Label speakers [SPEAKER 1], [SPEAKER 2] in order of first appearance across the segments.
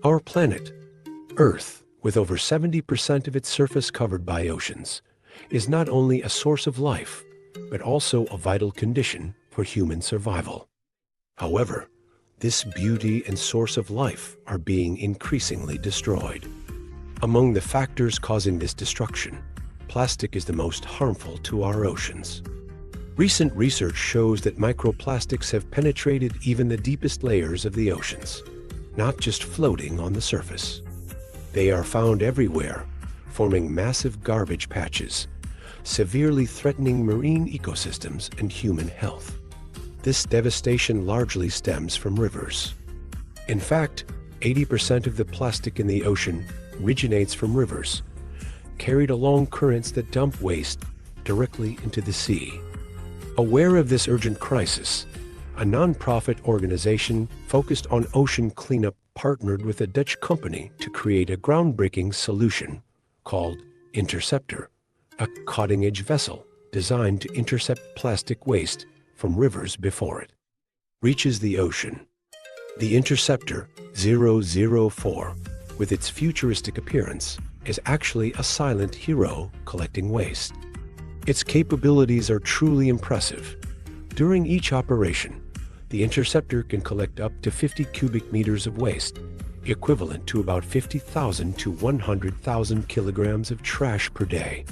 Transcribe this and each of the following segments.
[SPEAKER 1] Our planet, Earth, with over 70% of its surface covered by oceans, is not only a source of life, but also a vital condition for human survival. However, this beauty and source of life are being increasingly destroyed. Among the factors causing this destruction, plastic is the most harmful to our oceans. Recent research shows that microplastics have penetrated even the deepest layers of the oceans, not just floating on the surface. They are found everywhere, forming massive garbage patches, severely threatening marine ecosystems and human health. This devastation largely stems from rivers. In fact, 80% of the plastic in the ocean originates from rivers, carried along currents that dump waste directly into the sea. Aware of this urgent crisis, a non-profit organization focused on ocean cleanup partnered with a Dutch company to create a groundbreaking solution called Interceptor, a cutting-edge vessel designed to intercept plastic waste from rivers before it reaches the ocean. The Interceptor 004, with its futuristic appearance, is actually a silent hero collecting waste. Its capabilities are truly impressive. During each operation, the Interceptor can collect up to 50 cubic meters of waste, equivalent to about 50,000 to 100,000 kilograms of trash per day.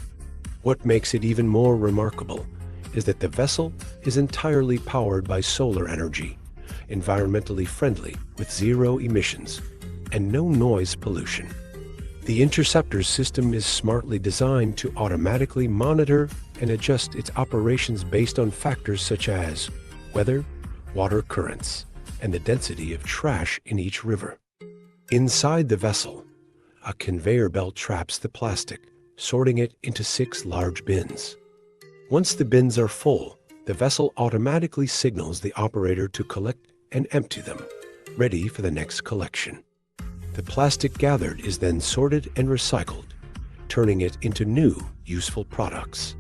[SPEAKER 1] What makes it even more remarkable is that the vessel is entirely powered by solar energy, environmentally friendly with zero emissions and no noise pollution. The Interceptor's system is smartly designed to automatically monitor and adjust its operations based on factors such as weather, water currents, and the density of trash in each river. Inside the vessel, a conveyor belt traps the plastic, sorting it into 6 large bins. Once the bins are full, the vessel automatically signals the operator to collect and empty them, ready for the next collection. The plastic gathered is then sorted and recycled, turning it into new, useful products.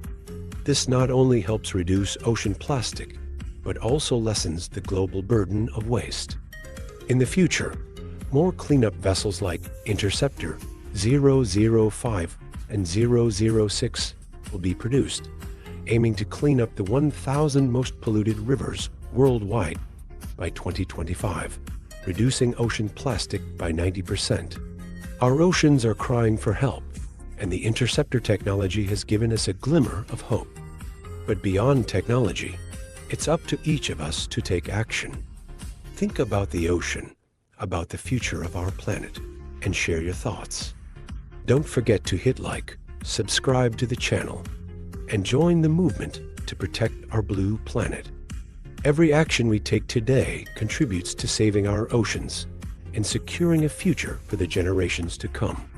[SPEAKER 1] This not only helps reduce ocean plastic, but also lessens the global burden of waste. In the future, more cleanup vessels like Interceptor 005 and 006 will be produced, aiming to clean up the 1,000 most polluted rivers worldwide by 2025, reducing ocean plastic by 90%. Our oceans are crying for help, and the Interceptor technology has given us a glimmer of hope. But beyond technology, it's up to each of us to take action. Think about the ocean, about the future of our planet, and share your thoughts. Don't forget to hit like, subscribe to the channel, and join the movement to protect our blue planet. Every action we take today contributes to saving our oceans and securing a future for the generations to come.